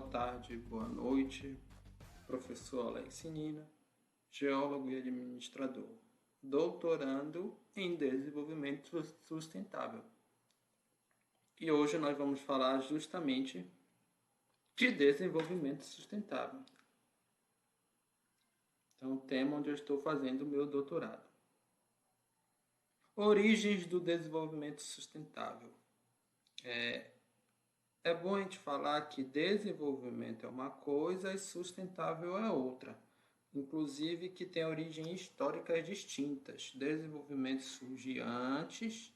boa tarde, boa noite, professor Alex Nina, geólogo e administrador, doutorando em desenvolvimento sustentável. E hoje nós vamos falar justamente de desenvolvimento sustentável. Então, o tema onde eu estou fazendo o meu doutorado. Origens do desenvolvimento sustentável. É bom a gente falar que desenvolvimento é uma coisa e sustentável é outra. Inclusive que tem origens históricas distintas. Desenvolvimento surge antes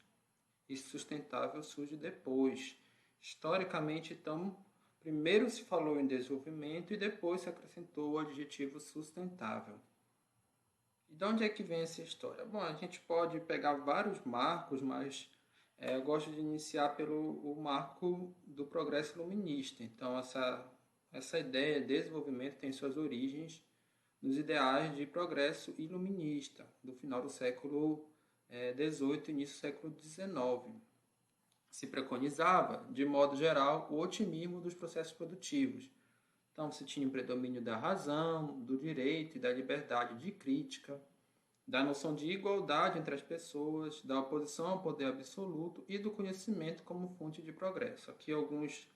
e sustentável surge depois. Historicamente, então, primeiro se falou em desenvolvimento e depois se acrescentou o adjetivo sustentável. E de onde é que vem essa história? Bom, a gente pode pegar vários marcos, mas eu gosto de iniciar pelo marco do progresso iluminista. Então, essa ideia de desenvolvimento tem suas origens nos ideais de progresso iluminista, do final do século XVIII e início do século XIX. Se preconizava, de modo geral, o otimismo dos processos produtivos. Então, se tinha o predomínio da razão, do direito e da liberdade de crítica, da noção de igualdade entre as pessoas, da oposição ao poder absoluto e do conhecimento como fonte de progresso. Aqui alguns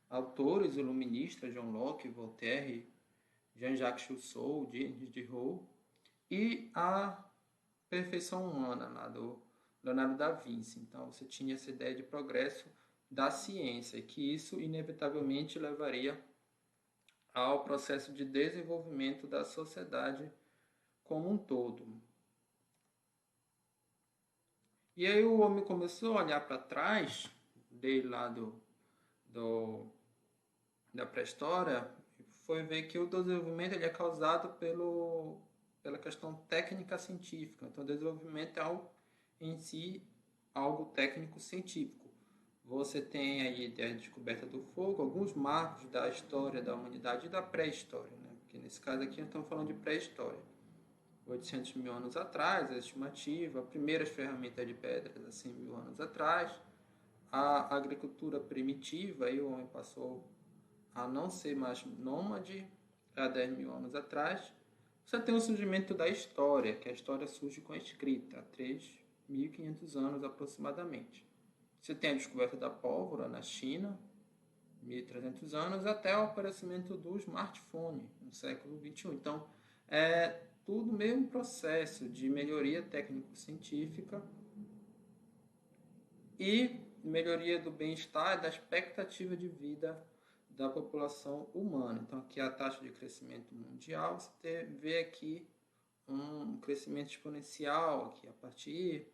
autores iluministas, John Locke, Voltaire, Jean-Jacques Rousseau, James Diderot, e a perfeição humana, lá do Leonardo da Vinci. Então, você tinha essa ideia de progresso da ciência, que isso inevitavelmente levaria ao processo de desenvolvimento da sociedade como um todo. E aí o homem começou a olhar para trás, desde lá da pré-história, e foi ver que o desenvolvimento ele é causado pela questão técnica científica. Então, o desenvolvimento é em si algo técnico-científico. Você tem aí a descoberta do fogo, alguns marcos da história da humanidade e da pré-história, né? Porque nesse caso aqui nós estamos falando de pré-história. 800 mil anos atrás, a estimativa, primeiras ferramentas de pedras há 100 mil anos atrás, a agricultura primitiva, aí o homem passou a não ser mais nômade há 10 mil anos atrás. Você tem o surgimento da história, que a história surge com a escrita, há 3.500 anos aproximadamente. Você tem a descoberta da pólvora na China, 1.300 anos, até o aparecimento do smartphone no século XXI. Então, tudo meio um processo de melhoria técnico-científica e melhoria do bem-estar e da expectativa de vida da população humana. Então, aqui a taxa de crescimento mundial, você vê aqui um crescimento exponencial aqui a partir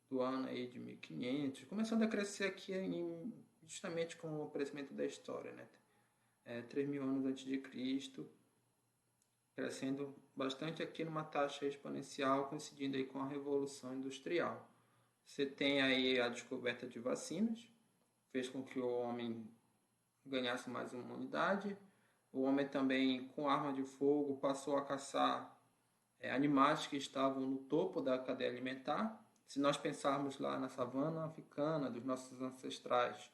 do ano aí de 1500, começando a crescer aqui justamente com o aparecimento da história, né? 3.000 anos antes de Cristo, crescendo bastante aqui numa taxa exponencial, coincidindo aí com a Revolução Industrial. Você tem aí a descoberta de vacinas, fez com que o homem ganhasse mais imunidade. O homem também, com arma de fogo, passou a caçar animais que estavam no topo da cadeia alimentar. Se nós pensarmos lá na savana africana dos nossos ancestrais,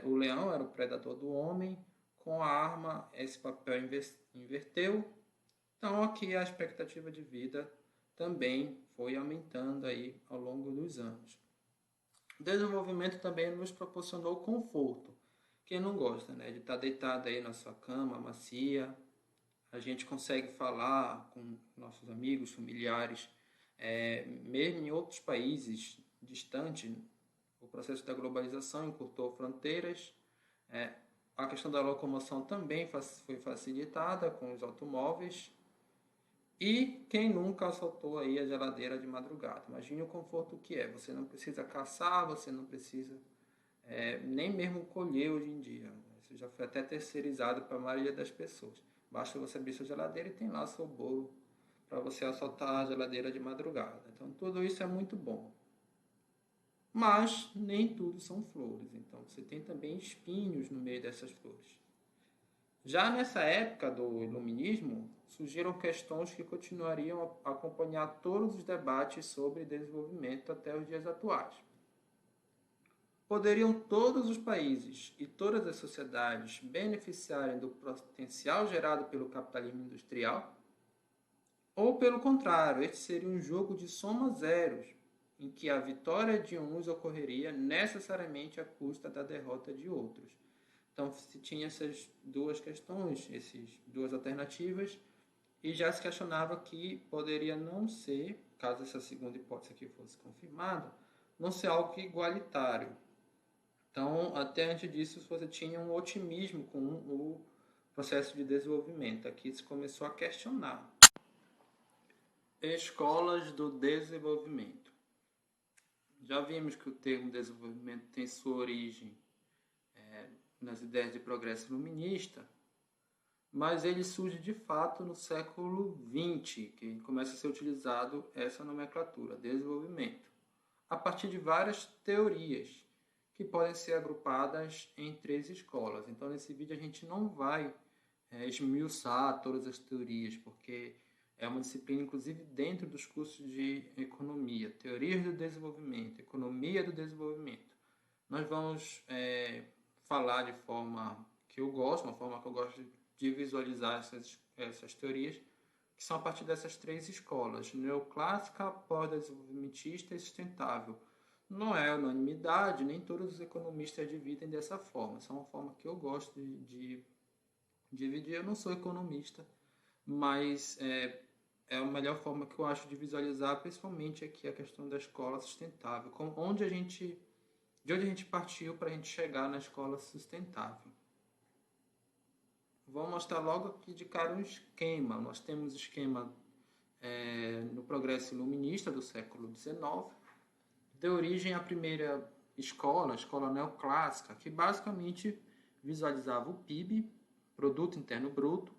o leão era o predador do homem, com a arma esse papel inverteu. Então, aqui a expectativa de vida também foi aumentando aí ao longo dos anos. O desenvolvimento também nos proporcionou conforto. Quem não gosta, né, de estar deitado aí na sua cama macia, a gente consegue falar com nossos amigos, familiares, mesmo em outros países distantes. O processo da globalização encurtou fronteiras. A questão da locomoção também foi facilitada com os automóveis. E quem nunca soltou aí a geladeira de madrugada? Imagine o conforto que é. Você não precisa caçar, você não precisa nem mesmo colher hoje em dia. Isso já foi até terceirizado para a maioria das pessoas. Basta você abrir sua geladeira e tem lá seu bolo para você assaltar a geladeira de madrugada. Então, tudo isso é muito bom. Mas nem tudo são flores. Então, você tem também espinhos no meio dessas flores. Já nessa época do iluminismo, surgiram questões que continuariam a acompanhar todos os debates sobre desenvolvimento até os dias atuais. poderiam todos os países e todas as sociedades beneficiarem do potencial gerado pelo capitalismo industrial? Ou, pelo contrário, este seria um jogo de soma zeros, em que a vitória de uns ocorreria necessariamente à custa da derrota de outros? Então, se tinha essas duas questões, essas duas alternativas, e já se questionava que poderia não ser, caso essa segunda hipótese aqui fosse confirmada, não ser algo igualitário. Então, até antes disso, você tinha um otimismo com o processo de desenvolvimento. Aqui se começou a questionar. Escolas do desenvolvimento. Já vimos que o termo desenvolvimento tem sua origem nas ideias de progresso iluminista, mas ele surge de fato no século XX, que começa a ser utilizado essa nomenclatura, desenvolvimento, a partir de várias teorias que podem ser agrupadas em 3 escolas. Então, nesse vídeo a gente não vai esmiuçar todas as teorias, porque é uma disciplina, inclusive, dentro dos cursos de economia, teorias do desenvolvimento, economia do desenvolvimento. Nós vamos falar de forma que eu gosto, uma forma que eu gosto de visualizar essas teorias, que são a partir dessas 3 escolas, neoclássica, pós-desenvolvimentista e sustentável. Não é unanimidade, nem todos os economistas dividem dessa forma. Essa é uma forma que eu gosto de dividir. Eu não sou economista, mas é a melhor forma que eu acho de visualizar, principalmente aqui a questão da escola sustentável, de onde a gente partiu para a gente chegar na escola sustentável. Vou mostrar logo aqui de cara um esquema. Nós temos esquema no progresso iluminista do século XIX, deu origem à primeira escola, a escola neoclássica, que basicamente visualizava o PIB, Produto Interno Bruto,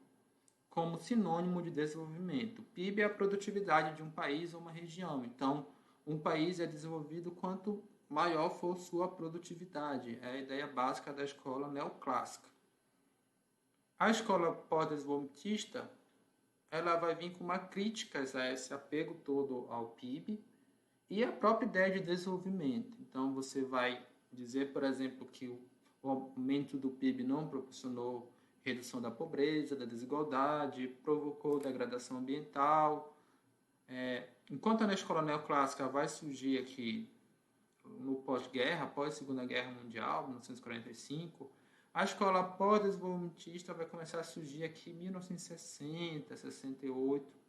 como sinônimo de desenvolvimento. PIB é a produtividade de um país ou uma região. Então, um país é desenvolvido quanto maior for sua produtividade. É a ideia básica da escola neoclássica. A escola pós-desenvolvimentista, ela vai vir com uma crítica a esse apego todo ao PIB e a própria ideia de desenvolvimento. Então, você vai dizer, por exemplo, que o aumento do PIB não proporcionou redução da pobreza, da desigualdade, provocou degradação ambiental. Enquanto na escola neoclássica vai surgir aqui no pós-guerra, após a Segunda Guerra Mundial, 1945, a escola pós-desenvolvimentista vai começar a surgir aqui em 1960, 68,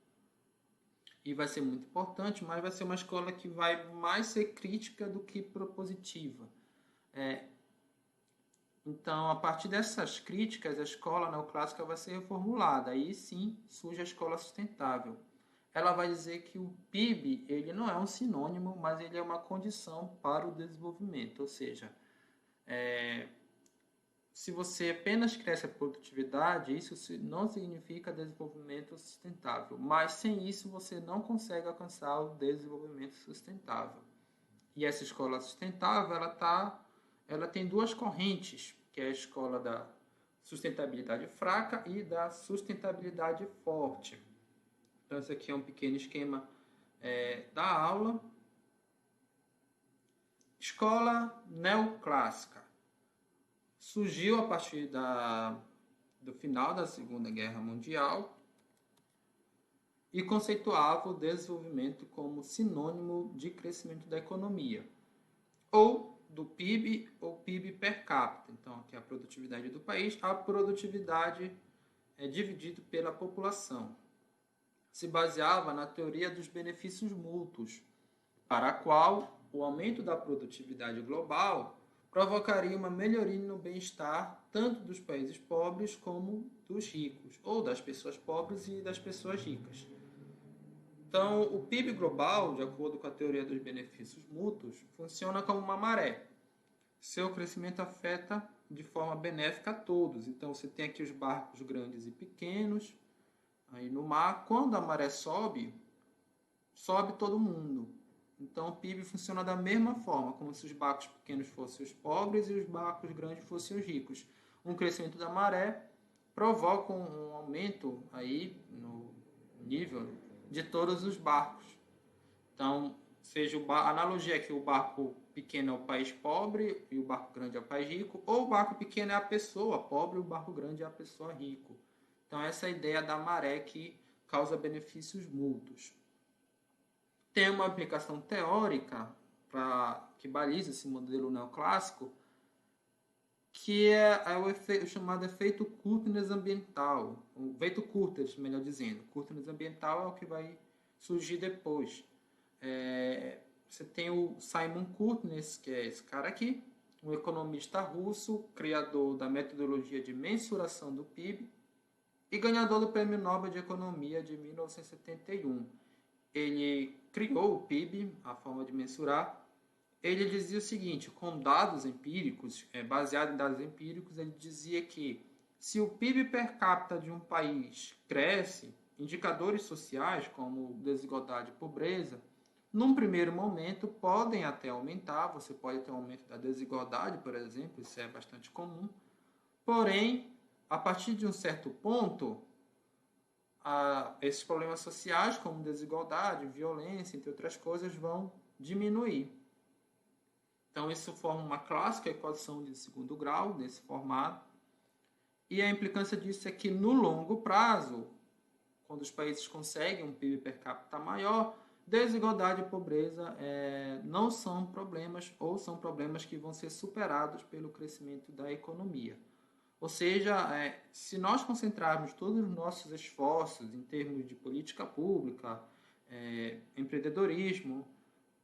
e vai ser muito importante, mas vai ser uma escola que vai mais ser crítica do que propositiva. Então, a partir dessas críticas, a escola neoclássica vai ser reformulada. Aí sim surge a escola sustentável. Ela vai dizer que o PIB ele não é um sinônimo, mas ele é uma condição para o desenvolvimento. Ou seja, se você apenas cresce a produtividade, isso não significa desenvolvimento sustentável. Mas sem isso você não consegue alcançar o desenvolvimento sustentável. E essa escola sustentável, ela tem 2 correntes, que é a escola da sustentabilidade fraca e da sustentabilidade forte. Então, esse aqui é um pequeno esquema da aula. Escola neoclássica. Surgiu a partir do final da Segunda Guerra Mundial e conceituava o desenvolvimento como sinônimo de crescimento da economia, ou do PIB ou PIB per capita. Então, aqui é a produtividade do país, a produtividade é dividida pela população. Se baseava na teoria dos benefícios mútuos, para a qual o aumento da produtividade global provocaria uma melhoria no bem-estar tanto dos países pobres como dos ricos, ou das pessoas pobres e das pessoas ricas. Então, o PIB global, de acordo com a teoria dos benefícios mútuos, funciona como uma maré. Seu crescimento afeta de forma benéfica a todos. Então, você tem aqui os barcos grandes e pequenos aí no mar. Quando a maré sobe, sobe todo mundo. Então, o PIB funciona da mesma forma, como se os barcos pequenos fossem os pobres e os barcos grandes fossem os ricos. Um crescimento da maré provoca um aumento aí no nível de todos os barcos. Então, seja a analogia é que o barco pequeno é o país pobre e o barco grande é o país rico, ou o barco pequeno é a pessoa pobre e o barco grande é a pessoa rico. Então essa é a ideia da maré que causa benefícios mútuos. Tem uma aplicação teórica que baliza esse modelo neoclássico, que é o chamado efeito Curtines ambiental, o efeito Curtis, melhor dizendo. Curtines ambiental é o que vai surgir depois. Você tem o Simon Curtines, que é esse cara aqui, um economista russo, criador da metodologia de mensuração do PIB e ganhador do Prêmio Nobel de Economia de 1971. Ele criou o PIB, a forma de mensurar. Ele dizia o seguinte, com dados empíricos, baseado em dados empíricos, ele dizia que se o PIB per capita de um país cresce, indicadores sociais como desigualdade e pobreza, num primeiro momento podem até aumentar, você pode ter um aumento da desigualdade, por exemplo, isso é bastante comum, porém, a partir de um certo ponto, esses problemas sociais, como desigualdade, violência, entre outras coisas, vão diminuir. Então, isso forma uma clássica equação de segundo grau, nesse formato. E a implicância disso é que, no longo prazo, quando os países conseguem um PIB per capita maior, desigualdade e pobreza não são problemas, ou são problemas que vão ser superados pelo crescimento da economia. Ou seja, se nós concentrarmos todos os nossos esforços em termos de política pública, empreendedorismo,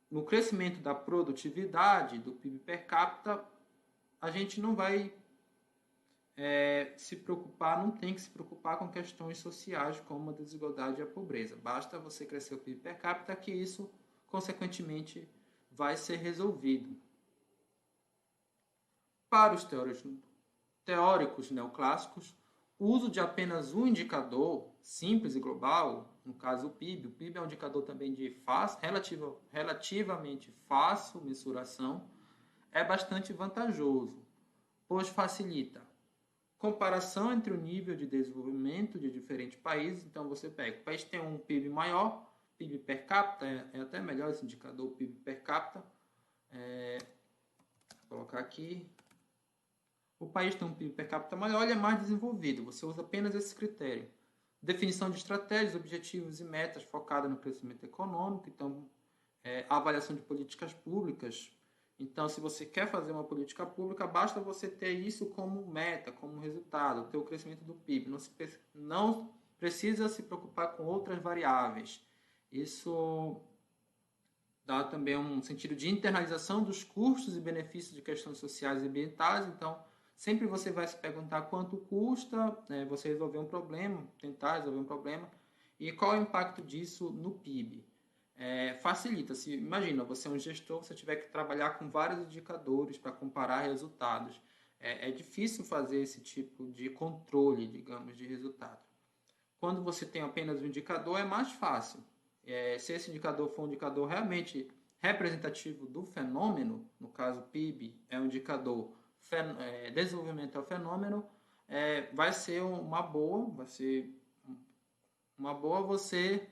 no crescimento da produtividade, do PIB per capita, a gente não vai se preocupar, não tem que se preocupar com questões sociais como a desigualdade e a pobreza. Basta você crescer o PIB per capita que isso, consequentemente, vai ser resolvido. Para os teóricos neoclássicos, o uso de apenas um indicador simples e global, no caso o PIB é um indicador também de relativamente fácil mensuração, é bastante vantajoso, pois facilita comparação entre o nível de desenvolvimento de diferentes países. Então você pega, o país tem um PIB maior, PIB per capita, é até melhor esse indicador, PIB per capita, vou colocar aqui. O país tem um PIB per capita maior, ele é mais desenvolvido. Você usa apenas esse critério. Definição de estratégias, objetivos e metas focada no crescimento econômico. Então, a avaliação de políticas públicas. Então, se você quer fazer uma política pública, basta você ter isso como meta, como resultado, ter o crescimento do PIB. Não precisa se preocupar com outras variáveis. Isso dá também um sentido de internalização dos custos e benefícios de questões sociais e ambientais. Então, sempre você vai se perguntar quanto custa você resolver um problema, tentar resolver um problema, e qual é o impacto disso no PIB. Facilita. Imagina, você é um gestor, você tiver que trabalhar com vários indicadores para comparar resultados. É difícil fazer esse tipo de controle, digamos, de resultado. Quando você tem apenas um indicador, é mais fácil. Se esse indicador for um indicador realmente representativo do fenômeno, no caso PIB é um indicador desenvolvimento é o fenômeno, vai ser uma boa você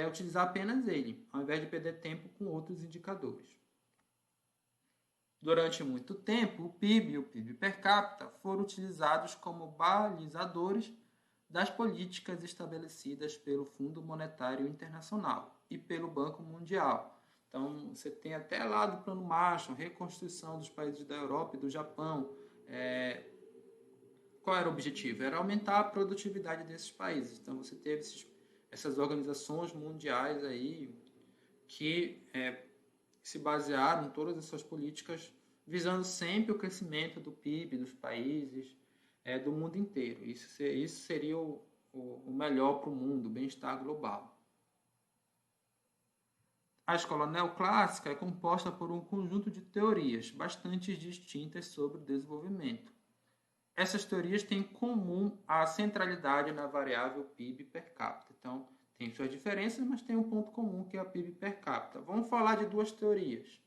utilizar apenas ele, ao invés de perder tempo com outros indicadores. Durante muito tempo, o PIB e o PIB per capita foram utilizados como balizadores das políticas estabelecidas pelo Fundo Monetário Internacional e pelo Banco Mundial. Então, você tem até lá do Plano Marshall, reconstrução dos países da Europa e do Japão. Qual era o objetivo? Era aumentar a produtividade desses países. Então, você teve essas organizações mundiais aí que se basearam em todas essas políticas visando sempre o crescimento do PIB dos países do mundo inteiro. Isso seria o melhor para o mundo, o bem-estar global. A escola neoclássica é composta por um conjunto de teorias bastante distintas sobre o desenvolvimento. Essas teorias têm em comum a centralidade na variável PIB per capita. Então, tem suas diferenças, mas tem um ponto comum que é a PIB per capita. Vamos falar de duas teorias.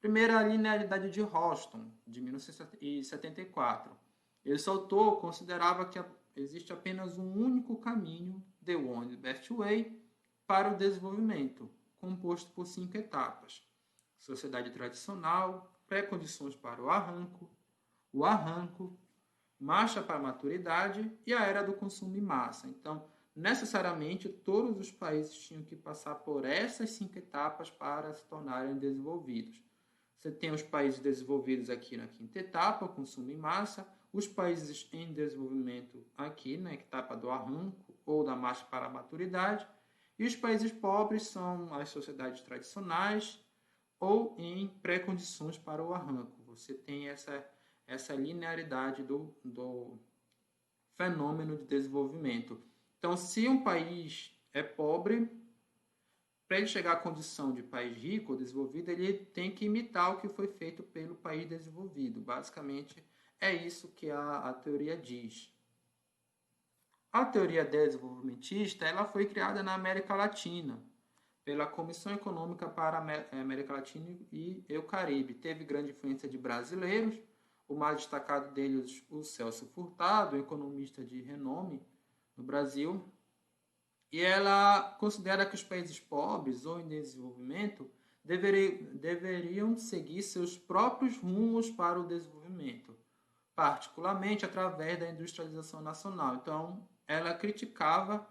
Primeiro, a linearidade de Houston, de 1974. Esse autor considerava que existe apenas um único caminho, the one best way, para o desenvolvimento, composto por 5 etapas: sociedade tradicional, pré-condições para o arranco, marcha para a maturidade e a era do consumo em massa. Então, necessariamente, todos os países tinham que passar por essas 5 etapas para se tornarem desenvolvidos. Você tem os países desenvolvidos aqui na quinta etapa, consumo em massa, os países em desenvolvimento aqui na etapa do arranco ou da marcha para a maturidade, e os países pobres são as sociedades tradicionais ou em pré-condições para o arranco. Você tem essa linearidade do fenômeno de desenvolvimento. Então, se um país é pobre, para ele chegar à condição de país rico ou desenvolvido, ele tem que imitar o que foi feito pelo país desenvolvido. Basicamente, é isso que a teoria diz. A teoria desenvolvimentista ela foi criada na América Latina, pela Comissão Econômica para a América Latina e o Caribe. Teve grande influência de brasileiros, o mais destacado deles, o Celso Furtado, economista de renome no Brasil. E ela considera que os países pobres ou em desenvolvimento deveriam seguir seus próprios rumos para o desenvolvimento, particularmente através da industrialização nacional. Então, ela criticava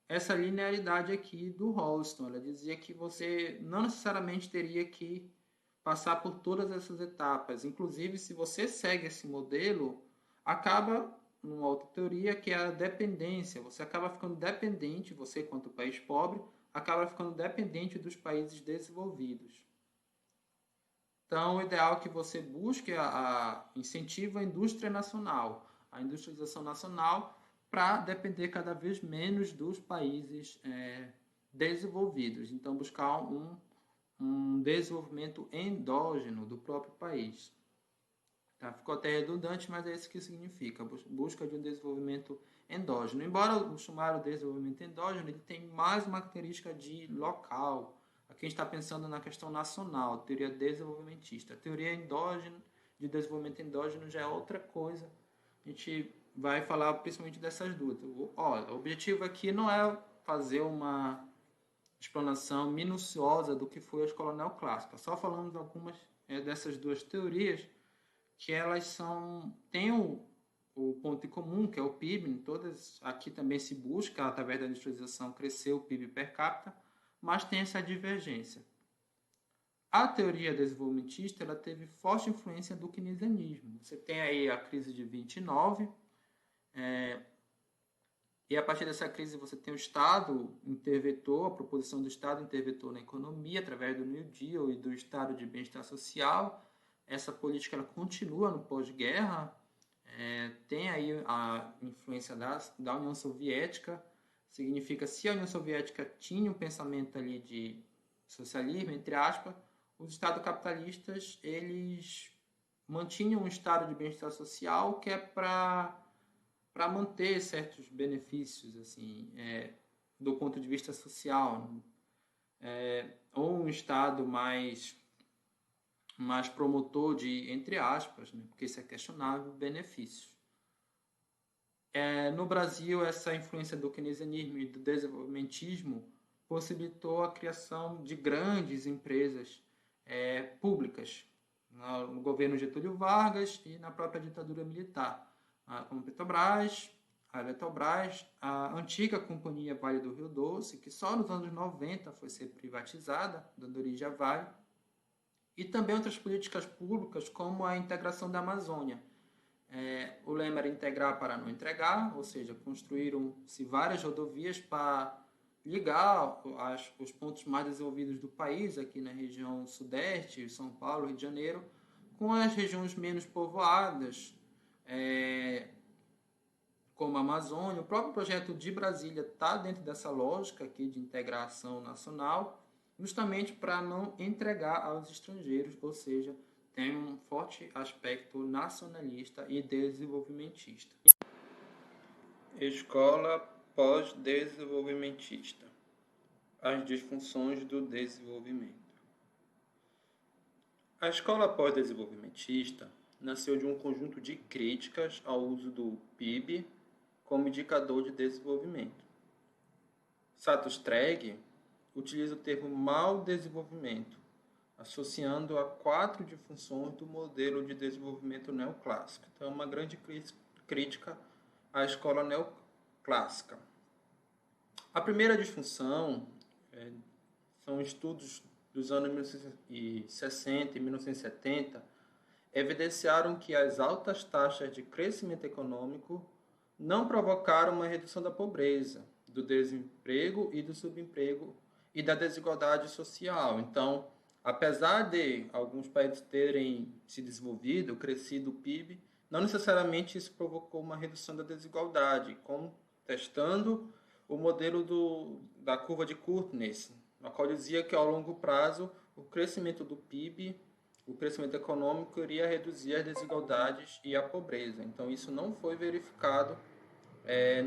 essa linearidade aqui do Rolston. Ela dizia que você não necessariamente teria que passar por todas essas etapas. Inclusive, se você segue esse modelo, acaba numa outra teoria, que é a dependência. Você acaba ficando dependente, você quanto país pobre, acaba ficando dependente dos países desenvolvidos. Então, o ideal é que você busque incentivo à indústria nacional, a industrialização nacional, para depender cada vez menos dos países desenvolvidos. Então, buscar um desenvolvimento endógeno do próprio país. Tá? Ficou até redundante, mas é isso que significa, busca de um desenvolvimento endógeno. Embora o chamado desenvolvimento endógeno, ele tem mais uma característica de local. Aqui a gente está pensando na questão nacional, teoria desenvolvimentista. A teoria endógena, de desenvolvimento endógeno já é outra coisa. A gente vai falar principalmente dessas duas. Olha, o objetivo aqui não é fazer uma explanação minuciosa do que foi a escola neoclássica. Só falamos algumas dessas duas teorias, que elas têm o ponto em comum, que é o PIB. Todas aqui também se busca, através da industrialização, crescer o PIB per capita, mas tem essa divergência. A teoria desenvolvimentista ela teve forte influência do keynesianismo. Você tem aí a crise de 29, e a partir dessa crise você tem o Estado interventor, a proposição do Estado interventor na economia, através do New Deal e do Estado de bem-estar social. Essa política ela continua no pós-guerra, tem aí a influência da União Soviética. Significa, se a União Soviética tinha um pensamento ali de socialismo, entre aspas, os estados capitalistas eles mantinham um estado de bem-estar social que é para manter certos benefícios assim, do ponto de vista social, ou um estado mais promotor de, entre aspas, né, porque isso é questionável, benefícios. No Brasil, essa influência do keynesianismo e do desenvolvimentismo possibilitou a criação de grandes empresas públicas no governo Getúlio Vargas e na própria ditadura militar, como Petrobras, a Eletrobras, a antiga Companhia Vale do Rio Doce, que só nos anos 90 foi ser privatizada, dando origem à Vale, e também outras políticas públicas, como a integração da Amazônia. O lema era integrar para não entregar, ou seja, construíram-se várias rodovias para ligar os pontos mais desenvolvidos do país, aqui na região sudeste, São Paulo, Rio de Janeiro, com as regiões menos povoadas, como a Amazônia. O próprio projeto de Brasília está dentro dessa lógica aqui de integração nacional, justamente para não entregar aos estrangeiros, ou seja, tem um forte aspecto nacionalista e desenvolvimentista. Escola pós-desenvolvimentista. As disfunções do desenvolvimento. A escola pós-desenvolvimentista nasceu de um conjunto de críticas ao uso do PIB como indicador de desenvolvimento. Sato Streg utiliza o termo mau desenvolvimento, associando a 4 disfunções do modelo de desenvolvimento neoclássico. Então, é uma grande crítica à escola neoclássica. A primeira disfunção são estudos dos anos 1960 e 1970 evidenciaram que as altas taxas de crescimento econômico não provocaram uma redução da pobreza, do desemprego e do subemprego e da desigualdade social. Então, apesar de alguns países terem se desenvolvido, crescido o PIB, não necessariamente isso provocou uma redução da desigualdade, contestando o modelo da curva de Kurtness, na qual dizia que ao longo prazo o crescimento do PIB, o crescimento econômico, iria reduzir as desigualdades e a pobreza. Então isso não foi verificado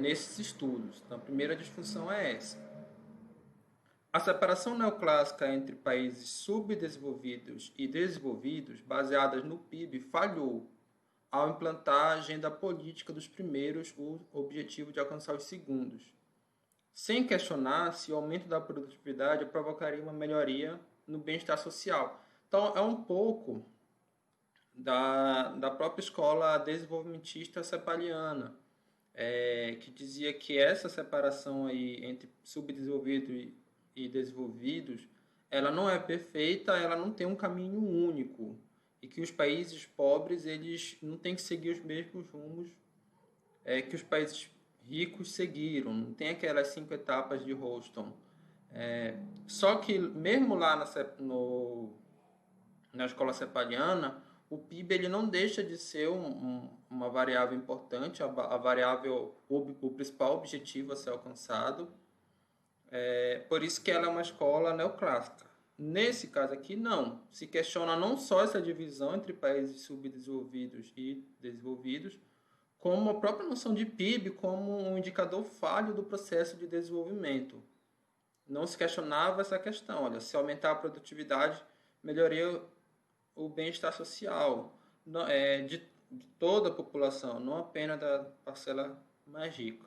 nesses estudos. Então a primeira disfunção é essa. A separação neoclássica entre países subdesenvolvidos e desenvolvidos, baseadas no PIB, falhou ao implantar a agenda política dos primeiros, o objetivo de alcançar os segundos, sem questionar se o aumento da produtividade provocaria uma melhoria no bem-estar social. Então, é um pouco da própria escola desenvolvimentista cepaliana, que dizia que essa separação aí entre subdesenvolvidos e desenvolvidos, ela não é perfeita, ela não tem um caminho único, e que os países pobres eles não têm que seguir os mesmos rumos que os países ricos seguiram, não tem aquelas 5 etapas de Houston. Só que mesmo lá na escola cepaliana, o PIB ele não deixa de ser uma variável importante, a variável, o principal objetivo a ser alcançado. Por isso que ela é uma escola neoclássica. Nesse caso aqui, não. Se questiona não só essa divisão entre países subdesenvolvidos e desenvolvidos, como a própria noção de PIB como um indicador falho do processo de desenvolvimento. Não se questionava essa questão. Olha, se aumentar a produtividade, melhoraria o bem-estar social de toda a população, não apenas da parcela mais rica.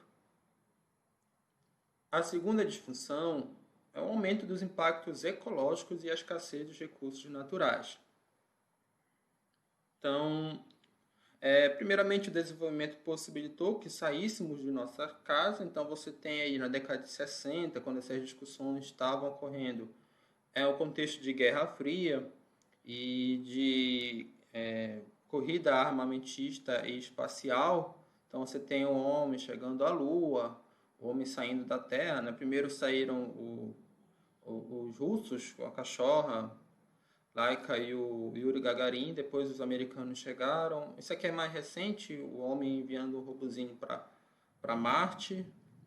A segunda disfunção é o aumento dos impactos ecológicos e a escassez dos recursos naturais. Então, primeiramente, o desenvolvimento possibilitou que saíssemos de nossa casa. Então, você tem aí na década de 60, quando essas discussões estavam ocorrendo, o contexto de Guerra Fria e de corrida armamentista e espacial. Então, você tem o homem chegando à Lua, o homem saindo da Terra. Né? Primeiro saíram os russos com a cachorra, Laika e o Yuri Gagarin, depois os americanos chegaram. Isso aqui é mais recente, o homem enviando o robozinho para Marte.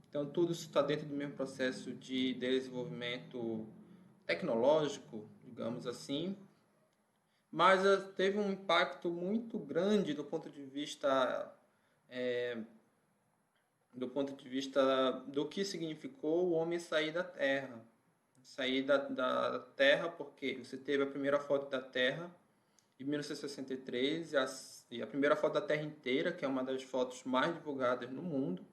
Então, tudo isso está dentro do mesmo processo de desenvolvimento tecnológico, digamos assim. Mas teve um impacto muito grande do ponto de vista do que significou o homem sair da Terra. Sair da Terra, porque você teve a primeira foto da Terra em 1963 e a primeira foto da Terra inteira, que é uma das fotos mais divulgadas no mundo.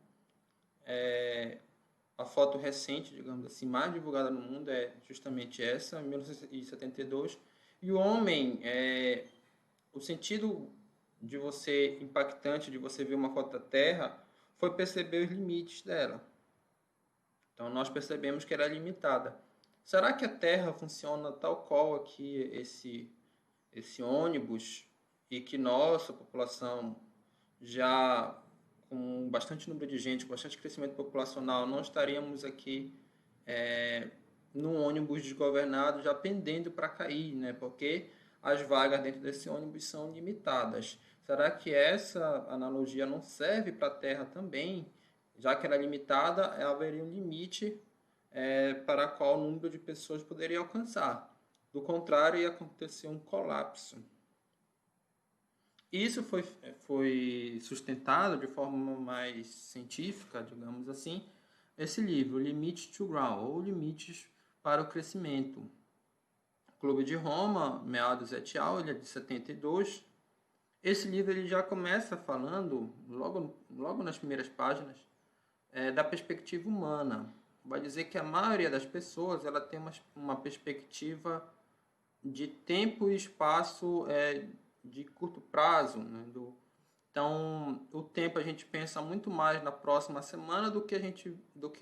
A foto recente, digamos assim, mais divulgada no mundo é justamente essa, em 1972. E o homem, o sentido de você impactante de você ver uma foto da Terra foi perceber os limites dela. Então nós percebemos que ela é limitada. Será que a Terra funciona tal qual aqui esse ônibus e que nossa população já com bastante número de gente, com bastante crescimento populacional, não estaríamos aqui num ônibus desgovernado já pendendo para cair, né? Porque as vagas dentro desse ônibus são limitadas. Será que essa analogia não serve para a Terra também? Já que ela é limitada, haveria um limite para qual número de pessoas poderia alcançar. Do contrário, ia acontecer um colapso. Isso foi sustentado de forma mais científica, digamos assim, esse livro, Limits to Grow, ou Limites para o Crescimento. Clube de Roma, Meados et al., ele é de 72. Esse livro ele já começa falando, logo nas primeiras páginas, da perspectiva humana. vai dizer que a maioria das pessoas ela tem uma perspectiva de tempo e espaço de curto prazo, né? Então, o tempo a gente pensa muito mais na próxima semana do que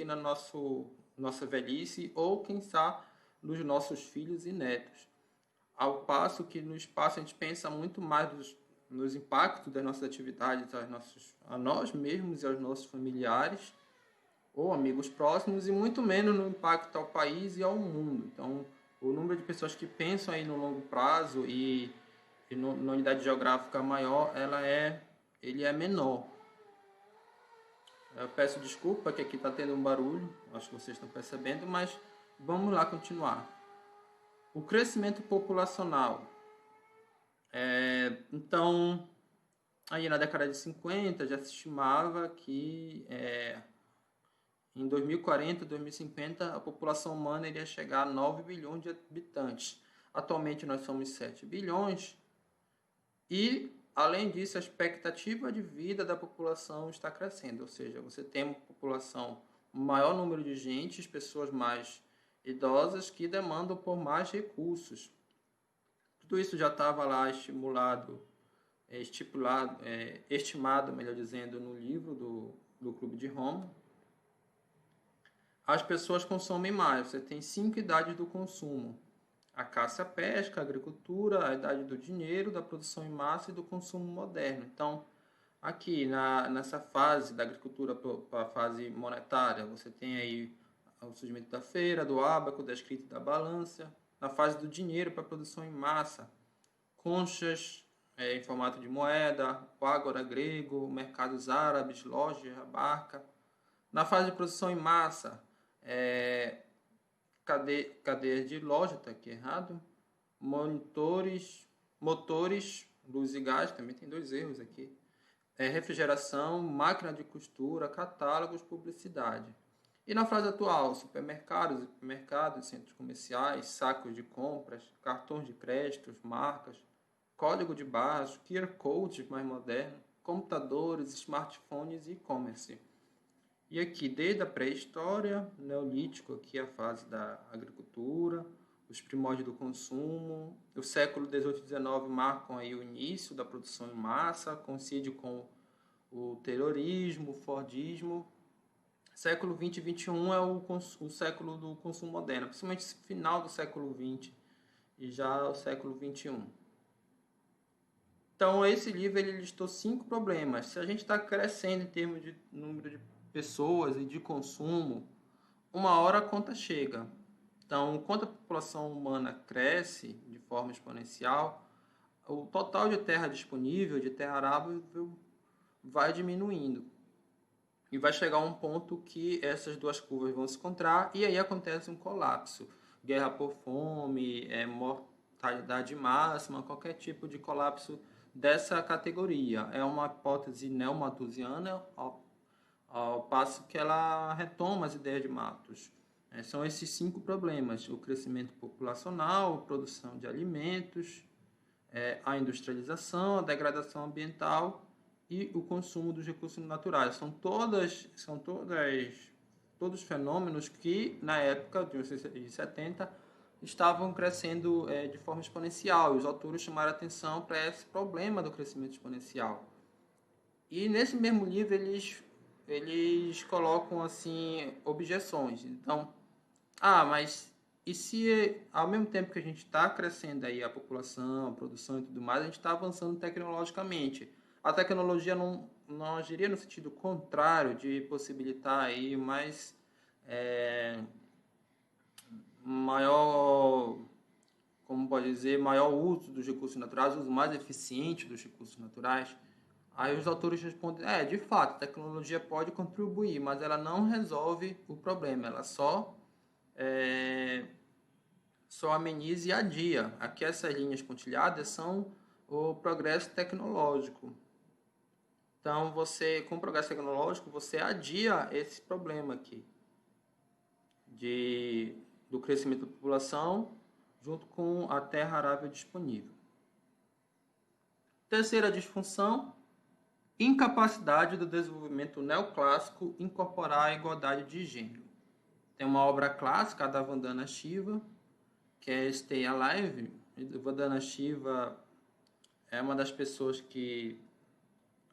na nossa velhice ou quem sabe nos nossos filhos e netos. Ao passo que no espaço a gente pensa muito mais nos impactos das nossas atividades a nós mesmos e aos nossos familiares ou amigos próximos e muito menos no impacto ao país e ao mundo. Então, o número de pessoas que pensam aí no longo prazo na unidade geográfica maior, ele é menor. Eu peço desculpa que aqui está tendo um barulho, acho que vocês estão percebendo, mas vamos lá continuar. O crescimento populacional. Então, aí na década de 50 já se estimava que em 2040, 2050, a população humana iria chegar a 9 bilhões de habitantes. Atualmente nós somos 7 bilhões e, além disso, a expectativa de vida da população está crescendo. Ou seja, você tem uma população, um maior número de gente, pessoas mais idosas que demandam por mais recursos. Tudo isso já estava lá estimado, melhor dizendo, no livro do Clube de Roma. As pessoas consomem mais. Você tem 5 idades do consumo: a caça e a pesca, a agricultura, a idade do dinheiro, da produção em massa e do consumo moderno. Então, aqui nessa fase da agricultura para a fase monetária, você tem aí o surgimento da feira, do ábaco, da escrita e da balança. Na fase do dinheiro para a produção em massa, conchas em formato de moeda, o ágora grego, mercados árabes, lojas, a barca. Na fase de produção em massa, cadeias de loja, está aqui errado, motores, luz e gás, também tem 2 erros aqui, refrigeração, máquina de costura, catálogos, publicidade. E na fase atual, supermercados, centros comerciais, sacos de compras, cartões de créditos, marcas, código de barras, QR codes mais modernos, computadores, smartphones e e-commerce. E aqui, desde a pré-história, neolítico, aqui a fase da agricultura, os primórdios do consumo, o século XVIII e XIX marcam aí o início da produção em massa, coincide com o terrorismo, o fordismo. Século XX e XXI é o século do consumo moderno, principalmente final do século XX e já o século XXI. Então, esse livro ele listou 5 problemas. Se a gente está crescendo em termos de número de pessoas e de consumo, uma hora a conta chega. Então, enquanto a população humana cresce de forma exponencial, o total de terra disponível, de terra arável, vai diminuindo. E vai chegar a um ponto que essas duas curvas vão se encontrar e aí acontece um colapso. Guerra por fome, mortalidade máxima, qualquer tipo de colapso dessa categoria. É uma hipótese neomalthusiana, ao passo que ela retoma as ideias de Malthus. São esses 5 problemas: o crescimento populacional, a produção de alimentos, a industrialização, a degradação ambiental e o consumo dos recursos naturais. São todos fenômenos que, na época de 1970, estavam crescendo de forma exponencial. Os autores chamaram a atenção para esse problema do crescimento exponencial. E nesse mesmo livro eles colocam assim objeções. Então, mas e se ao mesmo tempo que a gente está crescendo aí a população, a produção e tudo mais, a gente está avançando tecnologicamente? A tecnologia não agiria no sentido contrário de possibilitar aí maior, como pode dizer, maior uso dos recursos naturais, uso mais eficiente dos recursos naturais? Aí os autores respondem, de fato, a tecnologia pode contribuir, mas ela não resolve o problema, ela só ameniza e adia. Aqui essas linhas pontilhadas são o progresso tecnológico. Então, com o progresso tecnológico, você adia esse problema aqui do crescimento da população junto com a terra arável disponível. Terceira disfunção: incapacidade do desenvolvimento neoclássico incorporar a igualdade de gênero. Tem uma obra clássica da Vandana Shiva, que é Stay Alive. Vandana Shiva é uma das pessoas que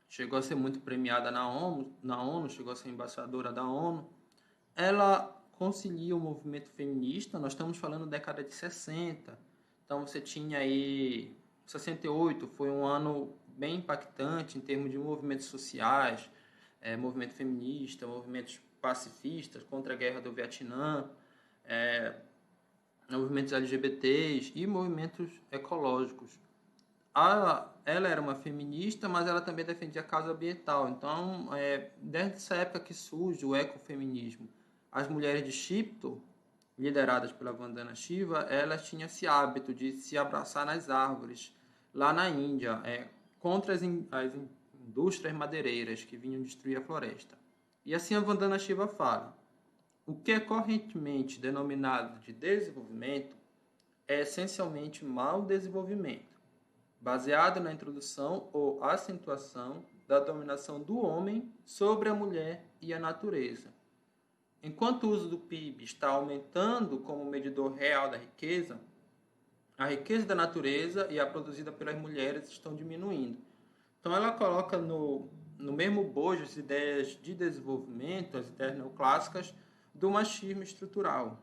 chegou a ser muito premiada na ONU, chegou a ser embaixadora da ONU. Ela concilia o movimento feminista, nós estamos falando da década de 60, então você tinha aí, 68 foi um ano bem impactante em termos de movimentos sociais, movimento feminista, movimentos pacifistas contra a guerra do Vietnã, movimentos LGBTs e movimentos ecológicos. Ela era uma feminista, mas ela também defendia a causa ambiental. Então, desde essa época que surge o ecofeminismo. As mulheres de Shipto, lideradas pela Vandana Shiva, elas tinham esse hábito de se abraçar nas árvores, lá na Índia, contra as indústrias madeireiras que vinham destruir a floresta. E assim a Vandana Shiva fala: o que é correntemente denominado de desenvolvimento é essencialmente mau desenvolvimento, baseado na introdução ou acentuação da dominação do homem sobre a mulher e a natureza. Enquanto o uso do PIB está aumentando como medidor real da riqueza, a riqueza da natureza e a produzida pelas mulheres estão diminuindo. Então ela coloca no mesmo bojo as ideias de desenvolvimento, as ideias neoclássicas, do machismo estrutural.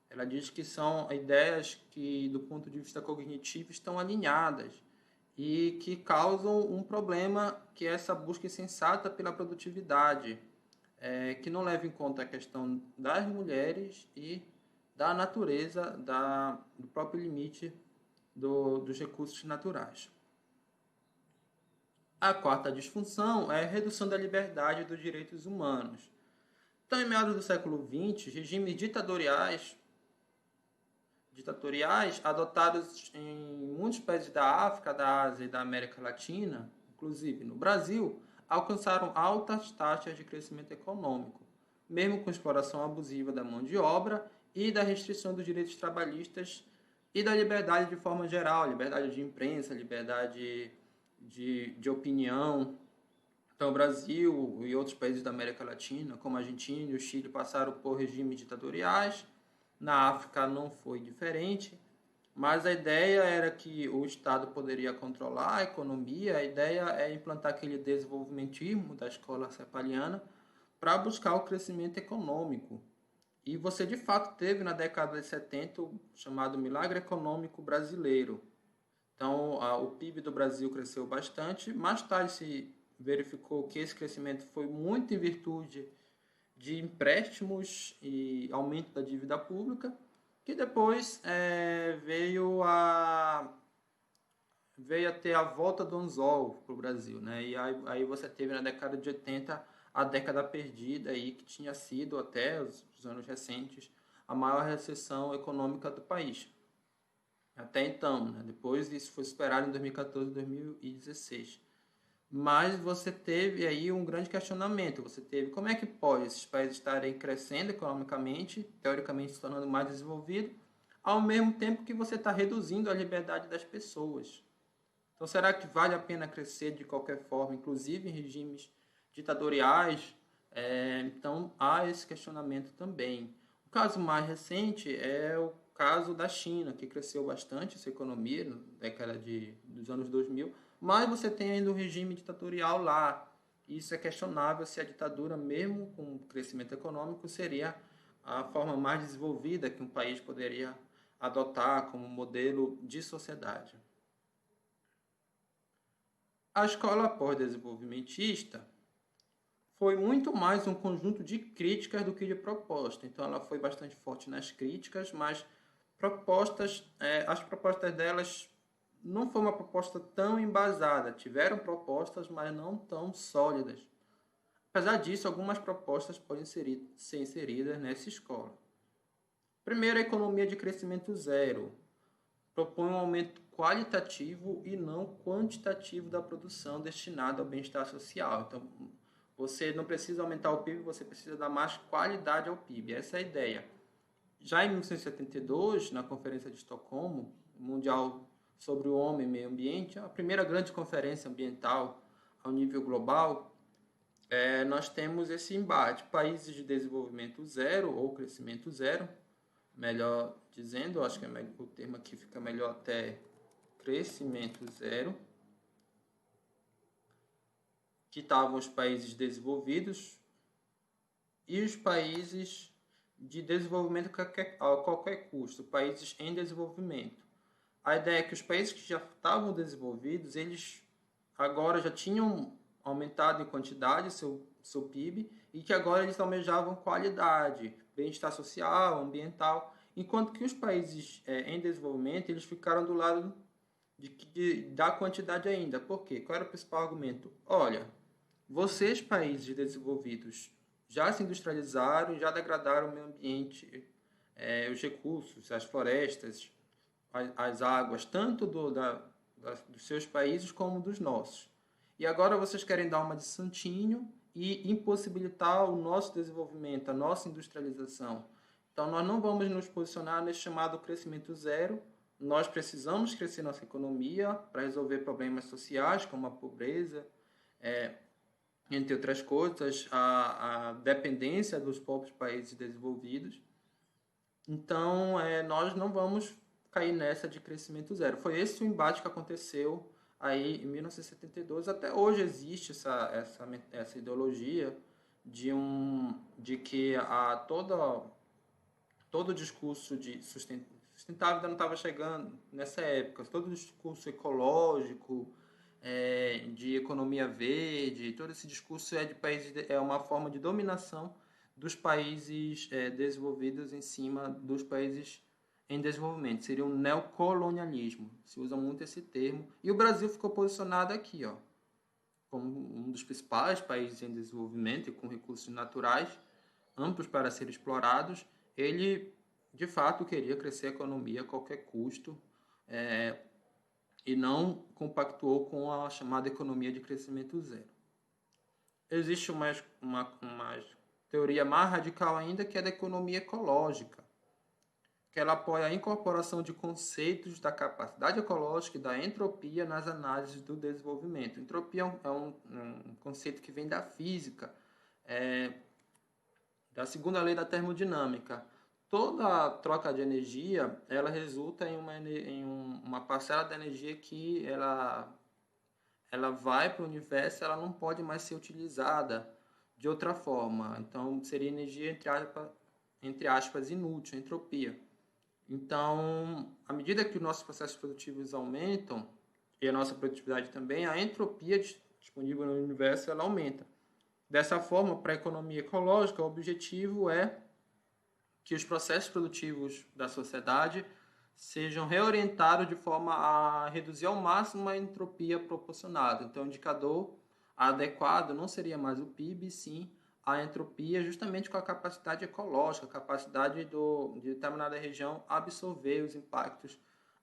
Ela diz que são ideias que, do ponto de vista cognitivo, estão alinhadas e que causam um problema, que é essa busca insensata pela produtividade, que não leva em conta a questão das mulheres e da natureza, do próprio limite dos recursos naturais. A quarta disfunção é a redução da liberdade e dos direitos humanos. Então, em meados do século XX, regimes ditatoriais adotados em muitos países da África, da Ásia e da América Latina, inclusive no Brasil, alcançaram altas taxas de crescimento econômico, mesmo com exploração abusiva da mão de obra e da restrição dos direitos trabalhistas e da liberdade de forma geral, liberdade de imprensa, liberdade de opinião. Então, o Brasil e outros países da América Latina, como a Argentina e o Chile, passaram por regimes ditatoriais. Na África não foi diferente, mas a ideia era que o Estado poderia controlar a economia. A ideia é implantar aquele desenvolvimentismo da escola cepaliana para buscar o crescimento econômico. E você, de fato, teve na década de 70 o chamado milagre econômico brasileiro. Então, o PIB do Brasil cresceu bastante. Mais tarde se verificou que esse crescimento foi muito em virtude de empréstimos e aumento da dívida pública, que depois veio a ter a volta do anzol para o Brasil, né? E aí você teve na década de 80 a década perdida, aí, que tinha sido até os anos recentes a maior recessão econômica do país. Até então, né? Depois isso foi superado em 2014 e 2016. Mas você teve aí um grande questionamento. Você teve como é que pode esses países estarem crescendo economicamente, teoricamente se tornando mais desenvolvidos, ao mesmo tempo que você está reduzindo a liberdade das pessoas. Então, será que vale a pena crescer de qualquer forma, inclusive em regimes ditatoriais? Então, há esse questionamento também. O caso mais recente é o caso da China, que cresceu bastante essa economia na década dos anos 2000, mas você tem ainda um regime ditatorial lá. Isso é questionável se a ditadura, mesmo com crescimento econômico, seria a forma mais desenvolvida que um país poderia adotar como modelo de sociedade. A escola pós-desenvolvimentista foi muito mais um conjunto de críticas do que de proposta. Então, ela foi bastante forte nas críticas, mas as propostas delas não foi uma proposta tão embasada. Tiveram propostas, mas não tão sólidas. Apesar disso, algumas propostas podem ser inseridas nessa escola. Primeiro, a economia de crescimento zero. Propõe um aumento qualitativo e não quantitativo da produção destinada ao bem-estar social. Então, você não precisa aumentar o PIB, você precisa dar mais qualidade ao PIB. Essa é a ideia. Já em 1972, na Conferência de Estocolmo, Mundial sobre o Homem e Meio Ambiente, a primeira grande conferência ambiental ao nível global, nós temos esse embate. Países de desenvolvimento zero ou crescimento zero, melhor dizendo, acho que o termo aqui fica melhor até crescimento zero, que estavam os países desenvolvidos e os países de desenvolvimento a qualquer custo, países em desenvolvimento. A ideia é que os países que já estavam desenvolvidos, eles agora já tinham aumentado em quantidade seu PIB e que agora eles almejavam qualidade, bem-estar social, ambiental, enquanto que os países em desenvolvimento, eles ficaram do lado da quantidade ainda. Por quê? Qual era o principal argumento? Olha, vocês, países desenvolvidos, já se industrializaram, já degradaram o meio ambiente, os recursos, as florestas, as águas, tanto dos seus países como dos nossos. E agora vocês querem dar uma de santinho e impossibilitar o nosso desenvolvimento, a nossa industrialização. Então nós não vamos nos posicionar nesse chamado crescimento zero. Nós precisamos crescer nossa economia para resolver problemas sociais, como a pobreza, entre outras coisas, a dependência dos próprios países desenvolvidos. Então, nós não vamos cair nessa de crescimento zero. Foi esse o embate que aconteceu aí em 1972. Até hoje existe essa ideologia de que todo o discurso de sustentável ainda não estava chegando nessa época. Todo o discurso ecológico, de economia verde, todo esse discurso de países, é uma forma de dominação dos países desenvolvidos em cima dos países em desenvolvimento. Seria um neocolonialismo. Se usa muito esse termo. E o Brasil ficou posicionado aqui, como um dos principais países em desenvolvimento e com recursos naturais amplos para serem explorados. Ele, de fato, queria crescer a economia a qualquer custo, e não compactuou com a chamada economia de crescimento zero. Existe uma teoria mais radical ainda, que é da economia ecológica, que ela apoia a incorporação de conceitos da capacidade ecológica e da entropia nas análises do desenvolvimento. Entropia é um conceito que vem da física, da segunda lei da termodinâmica. Toda troca de energia, ela resulta em uma parcela da energia que ela vai para o universo, ela não pode mais ser utilizada de outra forma. Então, seria energia, entre aspas, inútil, entropia. Então, à medida que os nossos processos produtivos aumentam, e a nossa produtividade também, a entropia disponível no universo ela aumenta. Dessa forma, para a economia ecológica, o objetivo é que os processos produtivos da sociedade sejam reorientados de forma a reduzir ao máximo a entropia proporcionada. Então, o indicador adequado não seria mais o PIB, sim a entropia, justamente com a capacidade ecológica, a capacidade de determinada região absorver os impactos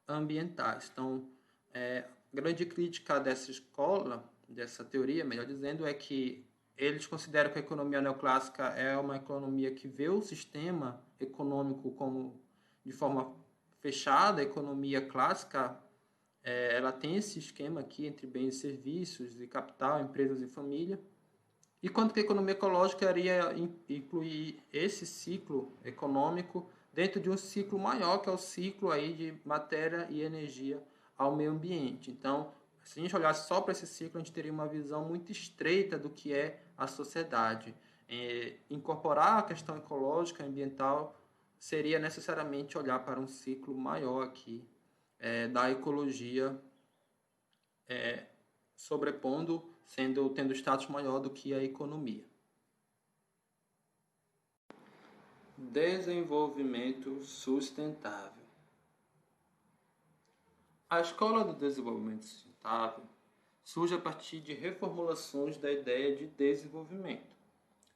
ambientais. Então, a grande crítica dessa escola, dessa teoria, melhor dizendo, é que eles consideram que a economia neoclássica é uma economia que vê o sistema econômico como de forma fechada. A economia clássica, ela tem esse esquema aqui entre bens e serviços, e capital, empresas e família. Enquanto que a economia ecológica iria incluir esse ciclo econômico dentro de um ciclo maior, que é o ciclo aí de matéria e energia ao meio ambiente. Então, se a gente olhasse só para esse ciclo, a gente teria uma visão muito estreita do que é a sociedade. Incorporar a questão ecológica e ambiental seria necessariamente olhar para um ciclo maior aqui, da ecologia, sobrepondo, tendo status maior do que a economia. Desenvolvimento sustentável. A escola do desenvolvimento sustentável surge a partir de reformulações da ideia de desenvolvimento,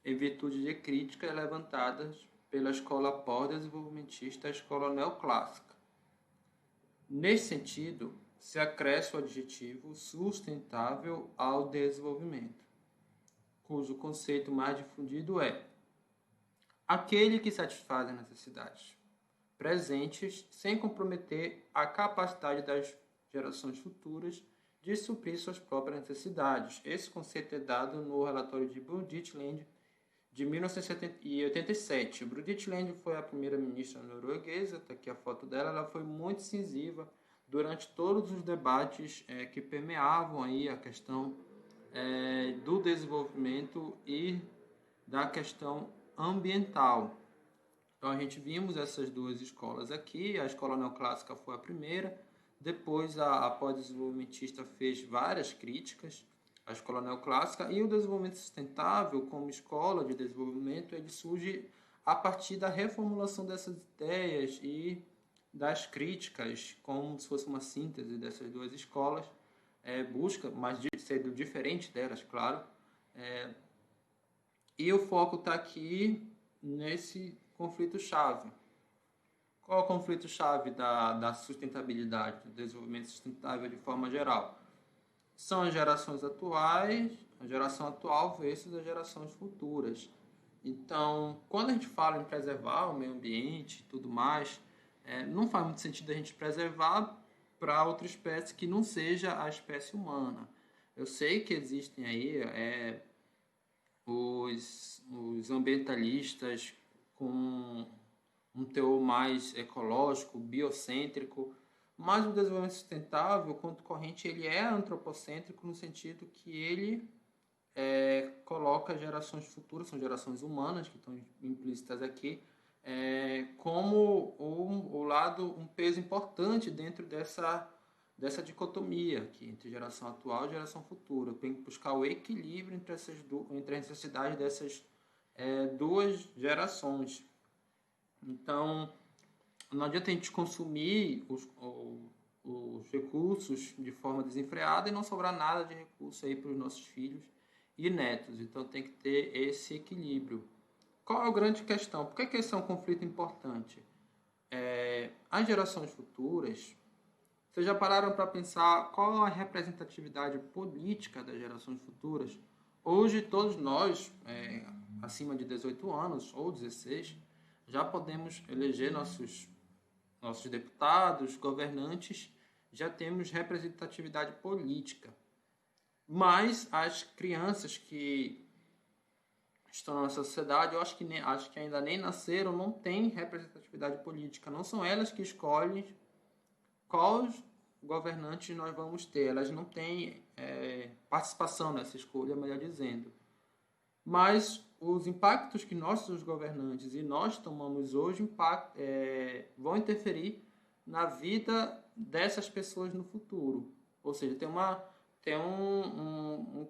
em virtude de críticas levantadas pela escola pós-desenvolvimentista, a escola neoclássica. Nesse sentido, se acresce o adjetivo sustentável ao desenvolvimento, cujo conceito mais difundido é aquele que satisfaz as necessidades presentes sem comprometer a capacidade das gerações futuras de suprir suas próprias necessidades. Esse conceito é dado no relatório de Brundtland de 1987. Brundtland foi a primeira-ministra norueguesa, está aqui a foto dela, ela foi muito incisiva durante todos os debates que permeavam aí a questão do desenvolvimento e da questão ambiental. Então a gente vimos essas duas escolas aqui, a escola neoclássica foi a primeira, depois a pós-desenvolvimentista fez várias críticas à escola neoclássica, e o desenvolvimento sustentável como escola de desenvolvimento, ele surge a partir da reformulação dessas ideias e das críticas, como se fosse uma síntese dessas duas escolas, busca, mas sendo diferente delas, claro, e o foco está aqui nesse conflito-chave. Qual é o conflito-chave da sustentabilidade, do desenvolvimento sustentável de forma geral? São as gerações atuais, a geração atual versus as gerações futuras. Então, quando a gente fala em preservar o meio ambiente e tudo mais, não faz muito sentido a gente preservar para outra espécie que não seja a espécie humana. Eu sei que existem aí os ambientalistas com um teor mais ecológico, biocêntrico, mas o desenvolvimento sustentável, quanto corrente, ele é antropocêntrico no sentido que ele coloca gerações futuras, são gerações humanas que estão implícitas aqui, como um peso importante dentro dessa dicotomia aqui, entre geração atual e geração futura. Tem que buscar o equilíbrio entre a necessidade dessas duas gerações. Então, não adianta a gente consumir os recursos de forma desenfreada e não sobrar nada de recurso aí para os nossos filhos e netos. Então, tem que ter esse equilíbrio. Qual é a grande questão? Por que esse é um conflito importante? As gerações futuras, vocês já pararam para pensar qual a representatividade política das gerações futuras? Hoje, todos nós, acima de 18 anos ou 16, já podemos eleger nossos deputados, governantes, já temos representatividade política. Mas as crianças que estão na nossa sociedade, eu acho que ainda nem nasceram, não têm representatividade política. Não são elas que escolhem quais governantes nós vamos ter. Elas não têm participação nessa escolha, melhor dizendo. Mas os impactos que nossos governantes e nós tomamos hoje vão interferir na vida dessas pessoas no futuro. Ou seja, tem um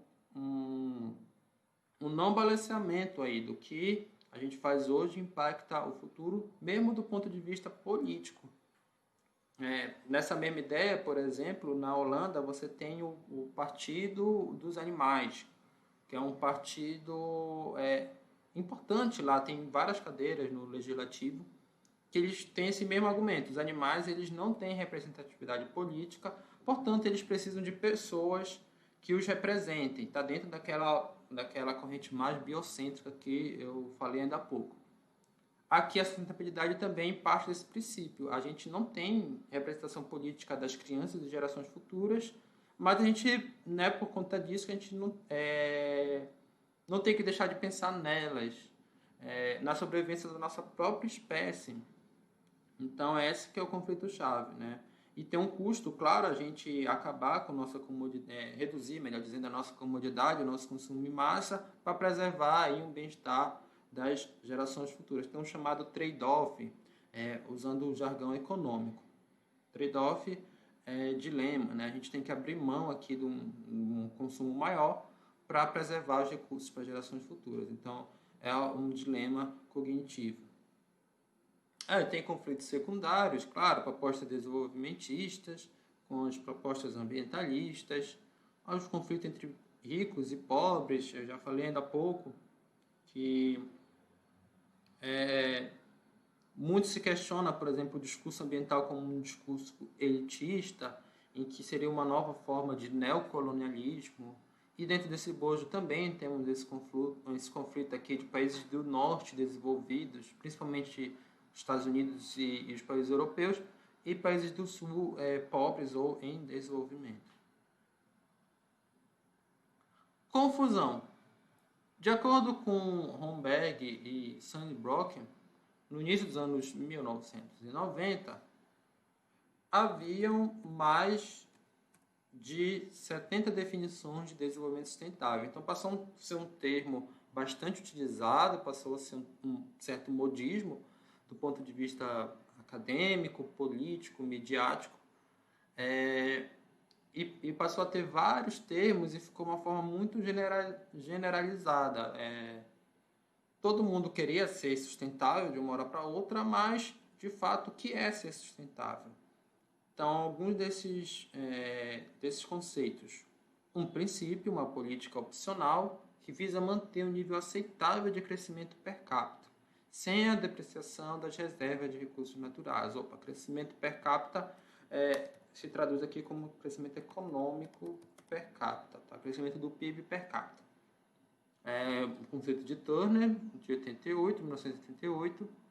não balanceamento aí do que a gente faz hoje impacta o futuro, mesmo do ponto de vista político. Nessa mesma ideia, por exemplo, na Holanda você tem o Partido dos Animais, que é um partido importante lá, tem várias cadeiras no legislativo, que eles têm esse mesmo argumento. Os animais eles não têm representatividade política, portanto, eles precisam de pessoas que os representem. Está dentro daquela corrente mais biocêntrica que eu falei ainda há pouco. Aqui a sustentabilidade também parte desse princípio. A gente não tem representação política das crianças e gerações futuras, mas a gente, por conta disso, a gente não tem que deixar de pensar nelas, na sobrevivência da nossa própria espécie. Então, esse que é o conflito-chave, né? E tem um custo, claro, a gente acabar com nossa comodidade, reduzir, melhor dizendo, a nossa comodidade, o nosso consumo em massa, para preservar aí um bem-estar das gerações futuras. Tem um chamado trade-off, usando o jargão econômico. Trade-off dilema, né? A gente tem que abrir mão aqui de um consumo maior para preservar os recursos para gerações futuras. Então, é um dilema cognitivo. Tem conflitos secundários, claro, propostas desenvolvimentistas, com as propostas ambientalistas, os conflitos entre ricos e pobres, eu já falei ainda há pouco, que muito se questiona, por exemplo, o discurso ambiental como um discurso elitista, em que seria uma nova forma de neocolonialismo. E dentro desse bojo também temos esse conflito aqui de países do norte desenvolvidos, principalmente Estados Unidos e os países europeus, e países do sul pobres ou em desenvolvimento. Confusão. De acordo com Romberg e Sandbrook, no início dos anos 1990, haviam mais de 70 definições de desenvolvimento sustentável. Então passou a ser um termo bastante utilizado, passou a ser um certo modismo do ponto de vista acadêmico, político, midiático, e passou a ter vários termos e ficou uma forma muito generalizada. Todo mundo queria ser sustentável de uma hora para outra, mas, de fato, o que é ser sustentável? Então, alguns desses conceitos. Um princípio, uma política opcional, que visa manter um nível aceitável de crescimento per capita, sem a depreciação das reservas de recursos naturais. Crescimento per capita se traduz aqui como crescimento econômico per capita, tá? Crescimento do PIB per capita. O conceito de Turner, de 1988.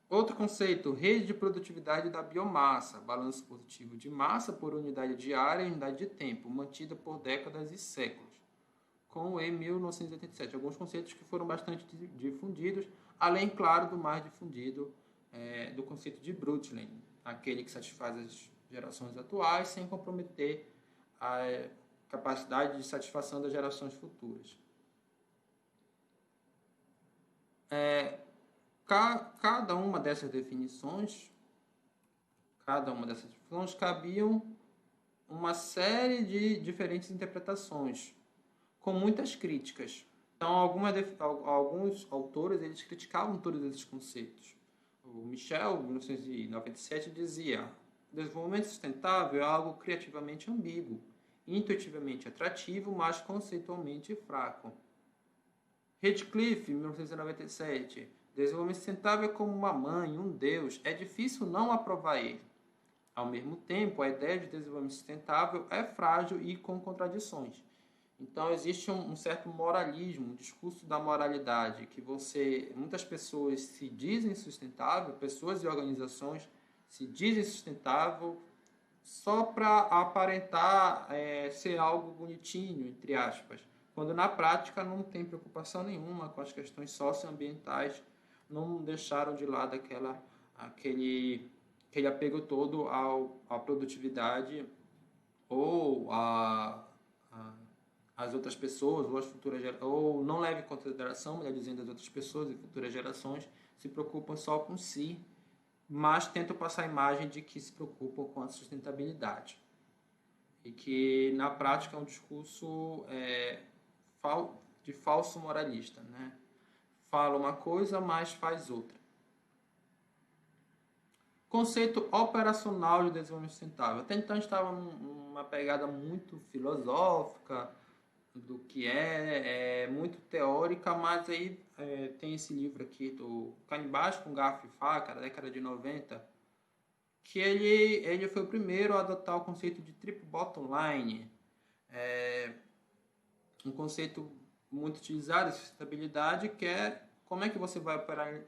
Outro conceito, rede de produtividade da biomassa, balanço positivo de massa por unidade de área e unidade de tempo, mantida por décadas e séculos, com em 1987. Alguns conceitos que foram bastante difundidos, além, claro, do mais difundido do conceito de Brundtland, aquele que satisfaz as gerações atuais sem comprometer a capacidade de satisfação das gerações futuras. Cada uma dessas definições cabiam uma série de diferentes interpretações, com muitas críticas. Então, alguns autores eles criticavam todos esses conceitos. O Michel, em 1997, dizia: desenvolvimento sustentável é algo criativamente ambíguo, intuitivamente atrativo, mas conceitualmente fraco. Redcliffe, 1997, desenvolvimento sustentável é como uma mãe, um Deus, é difícil não aprovar ele. Ao mesmo tempo, a ideia de desenvolvimento sustentável é frágil e com contradições. Então, existe um certo moralismo, um discurso da moralidade, que muitas pessoas se dizem sustentável, pessoas e organizações se dizem sustentável só para aparentar ser algo bonitinho, entre aspas, quando na prática não tem preocupação nenhuma com as questões socioambientais, não deixaram de lado aquele apego todo à produtividade ou às outras pessoas, ou às futuras gerações, ou não leve em consideração, melhor dizendo, as outras pessoas e futuras gerações, se preocupam só com si, mas tentam passar a imagem de que se preocupam com a sustentabilidade. E que, na prática, é um discurso de falso moralista, né? Fala uma coisa, mas faz outra. Conceito operacional de desenvolvimento sustentável. Até então, a gente estava numa pegada muito filosófica, do que muito teórica, mas aí tem esse livro aqui do Canibais com Garfo e Faca, da década de 90, que ele foi o primeiro a adotar o conceito de triple bottom line, um conceito muito utilizado de sustentabilidade, que é como é que você vai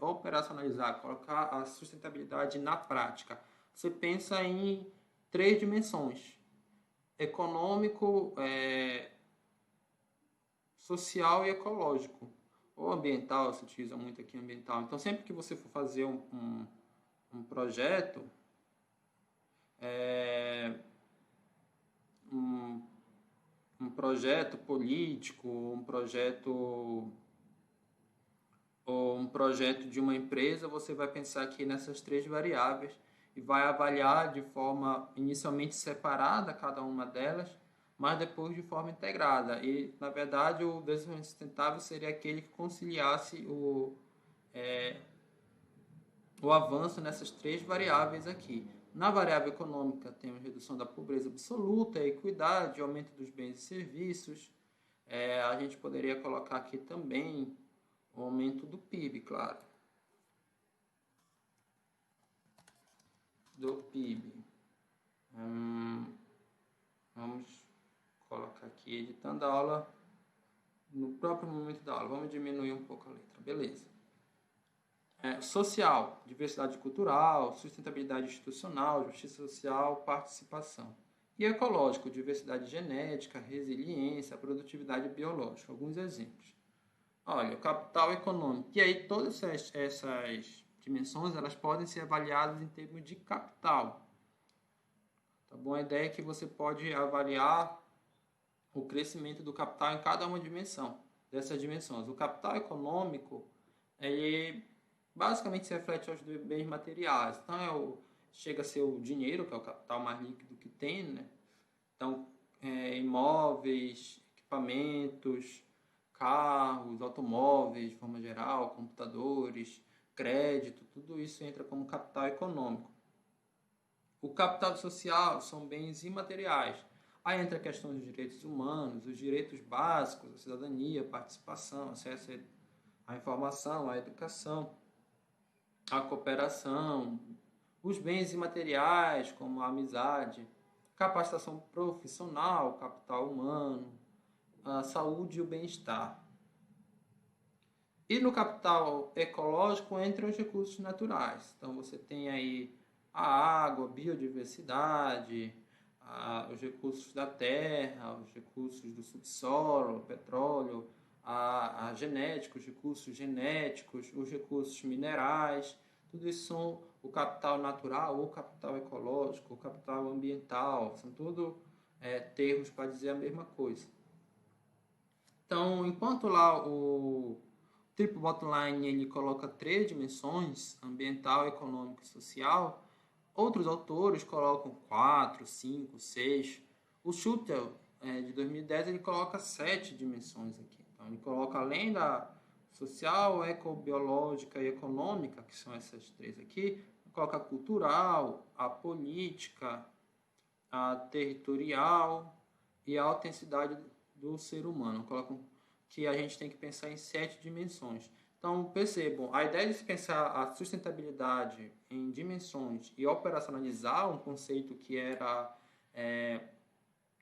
operacionalizar, colocar a sustentabilidade na prática. Você pensa em 3 dimensões: econômico, social e ecológico. Ou ambiental, se utiliza muito aqui ambiental. Então, sempre que você for fazer um projeto, um projeto político, um projeto de uma empresa, você vai pensar aqui nessas 3 variáveis e vai avaliar de forma inicialmente separada cada uma delas, mas depois de forma integrada. E, na verdade, o desenvolvimento sustentável seria aquele que conciliasse o avanço nessas 3 variáveis aqui. Na variável econômica, temos redução da pobreza absoluta, equidade, aumento dos bens e serviços. A gente poderia colocar aqui também o aumento do PIB, claro. Do PIB. Vamos colocar aqui, editando a aula, no próprio momento da aula. Vamos diminuir um pouco a letra, beleza. Social, diversidade cultural, sustentabilidade institucional, justiça social, participação. E ecológico, diversidade genética, resiliência, produtividade biológica. Alguns exemplos. Olha, o capital econômico. E aí todas essas dimensões elas podem ser avaliadas em termos de capital. Tá bom? A ideia é que você pode avaliar o crescimento do capital em cada uma dimensão dessas dimensões. O capital econômico, ele basicamente se reflete aos bens materiais. Então, chega a ser o dinheiro, que é o capital mais líquido que tem, né? Então, imóveis, equipamentos, carros, automóveis, de forma geral, computadores, crédito, tudo isso entra como capital econômico. O capital social são bens imateriais. Aí entra a questão dos direitos humanos, os direitos básicos, a cidadania, a participação, acesso à informação, à educação, à cooperação, os bens imateriais, como a amizade, capacitação profissional, capital humano, a saúde e o bem-estar. E no capital ecológico entram os recursos naturais. Então você tem aí a água, a biodiversidade, os recursos da terra, os recursos do subsolo, o petróleo, a genética, os recursos genéticos, os recursos minerais. Tudo isso são o capital natural, ou capital ecológico, ou capital ambiental. São tudo termos para dizer a mesma coisa. Então, enquanto lá o Triple Bottom Line ele coloca 3 dimensões, ambiental, econômica e social, outros autores colocam 4, 5, 6. O Schuttel, de 2010, ele coloca 7 dimensões aqui. Então, ele coloca além da social, ecobiológica e econômica, que são essas 3 aqui, coloca a cultural, a política, a territorial e a autenticidade do ser humano. Colocam que a gente tem que pensar em 7 dimensões. Então, percebam, a ideia de se pensar a sustentabilidade em dimensões e operacionalizar um conceito que era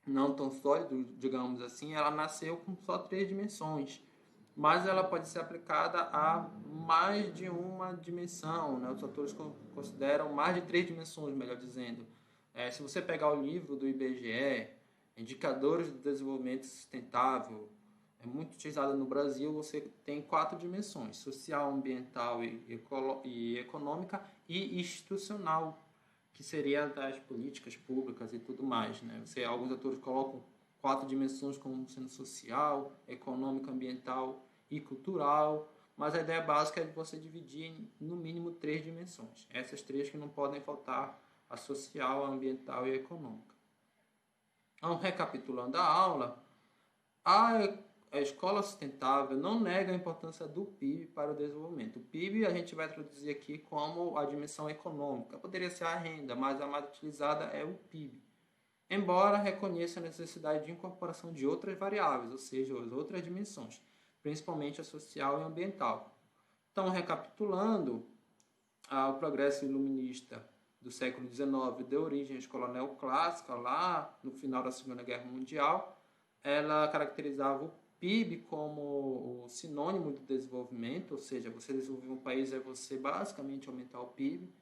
não tão sólido, digamos assim, ela nasceu com só 3 dimensões, mas ela pode ser aplicada a mais de uma dimensão, né? Os autores consideram mais de 3 dimensões, melhor dizendo. Se você pegar o livro do IBGE, Indicadores do Desenvolvimento Sustentável, é muito utilizado no Brasil, você tem 4 dimensões: social, ambiental e econômica e institucional, que seria das políticas públicas e tudo mais, né? Alguns autores colocam 4 dimensões como sendo social, econômica, ambiental e cultural, mas a ideia básica é de você dividir em, no mínimo, 3 dimensões. Essas 3 que não podem faltar: a social, a ambiental e a econômica. Então, recapitulando a aula, a escola sustentável não nega a importância do PIB para o desenvolvimento. O PIB a gente vai traduzir aqui como a dimensão econômica. Poderia ser a renda, mas a mais utilizada é o PIB. Embora reconheça a necessidade de incorporação de outras variáveis, ou seja, as outras dimensões, principalmente a social e ambiental. Então, recapitulando, o progresso iluminista do século XIX deu origem à escola neoclássica, lá no final da Segunda Guerra Mundial. Ela caracterizava o PIB como o sinônimo do desenvolvimento, ou seja, você desenvolver um país é você basicamente aumentar o PIB.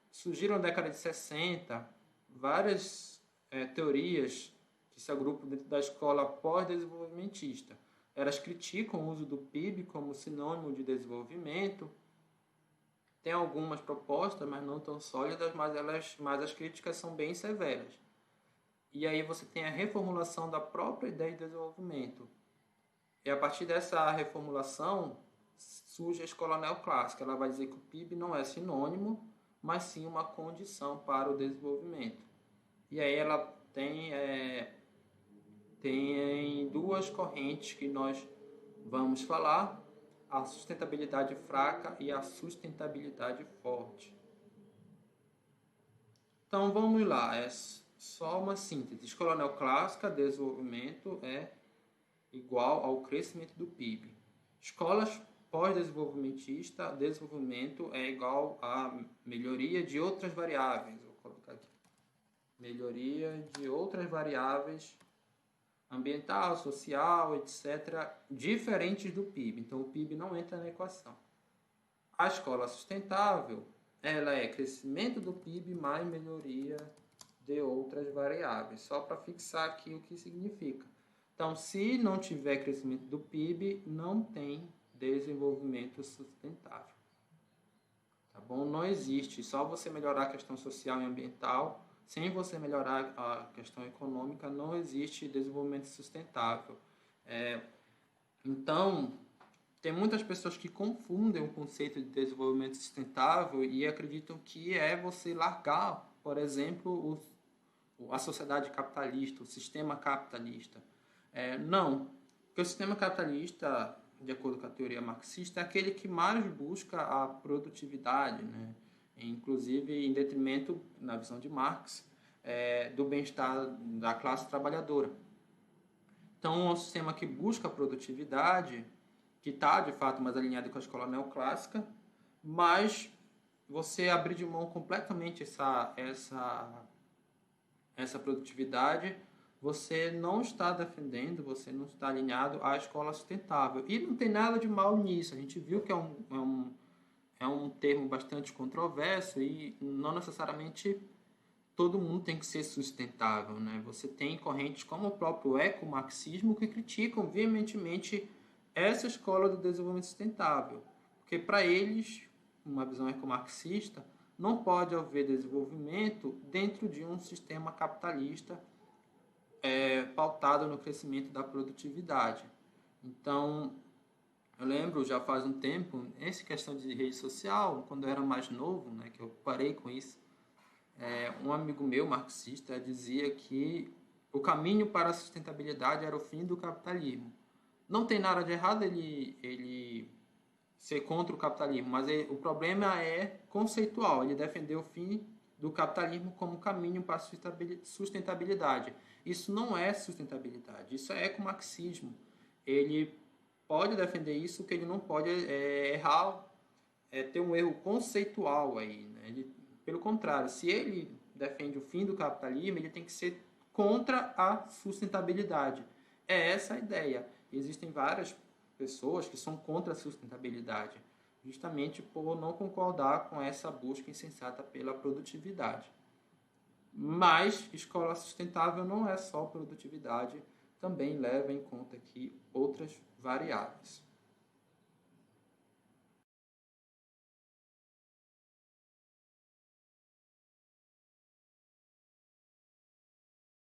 Surgiram na década de 60 várias teorias que se agrupam dentro da escola pós-desenvolvimentista. Elas criticam o uso do PIB como sinônimo de desenvolvimento. Tem algumas propostas, mas não tão sólidas, mas as críticas são bem severas. E aí você tem a reformulação da própria ideia de desenvolvimento. E a partir dessa reformulação surge a escola neoclássica. Ela vai dizer que o PIB não é sinônimo, mas sim uma condição para o desenvolvimento. E aí ela tem 2 correntes que nós vamos falar: a sustentabilidade fraca e a sustentabilidade forte. Então vamos lá, só uma síntese. Escola neoclássica, desenvolvimento é igual ao crescimento do PIB. Escolas pós-desenvolvimentista, desenvolvimento é igual a melhoria de outras variáveis. Vou colocar aqui. Melhoria de outras variáveis ambiental, social, etc., diferentes do PIB. Então, o PIB não entra na equação. A escola sustentável, ela é crescimento do PIB mais melhoria de outras variáveis, só para fixar aqui o que significa. Então, se não tiver crescimento do PIB, não tem desenvolvimento sustentável. Tá bom? Não existe, só você melhorar a questão social e ambiental, sem você melhorar a questão econômica, não existe desenvolvimento sustentável. Então, tem muitas pessoas que confundem o conceito de desenvolvimento sustentável e acreditam que é você largar, por exemplo, a sociedade capitalista, o sistema capitalista. Não, porque o sistema capitalista, de acordo com a teoria marxista, é aquele que mais busca a produtividade, né? Inclusive em detrimento, na visão de Marx, do bem-estar da classe trabalhadora. Então, é um sistema que busca a produtividade, que está, de fato, mais alinhado com a escola neoclássica, mas você abrir de mão completamente essa produtividade, você não está defendendo, você não está alinhado à escola sustentável. E não tem nada de mal nisso. A gente viu que é um termo bastante controverso e não necessariamente todo mundo tem que ser sustentável, né? Você tem correntes como o próprio ecomarxismo que criticam veementemente essa escola do desenvolvimento sustentável, porque para eles, uma visão ecomarxista, não pode haver desenvolvimento dentro de um sistema capitalista pautado no crescimento da produtividade. Então, eu lembro, já faz um tempo, essa questão de rede social, quando eu era mais novo, né, que eu parei com isso, um amigo meu, marxista, dizia que o caminho para a sustentabilidade era o fim do capitalismo. Não tem nada de errado ele ser contra o capitalismo, mas o problema é conceitual. Ele defendeu o fim do capitalismo como caminho para a sustentabilidade. Isso não é sustentabilidade, isso é ecomarxismo. Ele pode defender isso, que ele não pode errar, ter um erro conceitual aí, né? Pelo contrário, se ele defende o fim do capitalismo, ele tem que ser contra a sustentabilidade. É essa a ideia. Existem várias pessoas que são contra a sustentabilidade, justamente por não concordar com essa busca insensata pela produtividade. Mas escola sustentável não é só produtividade, também leva em conta aqui outras variáveis.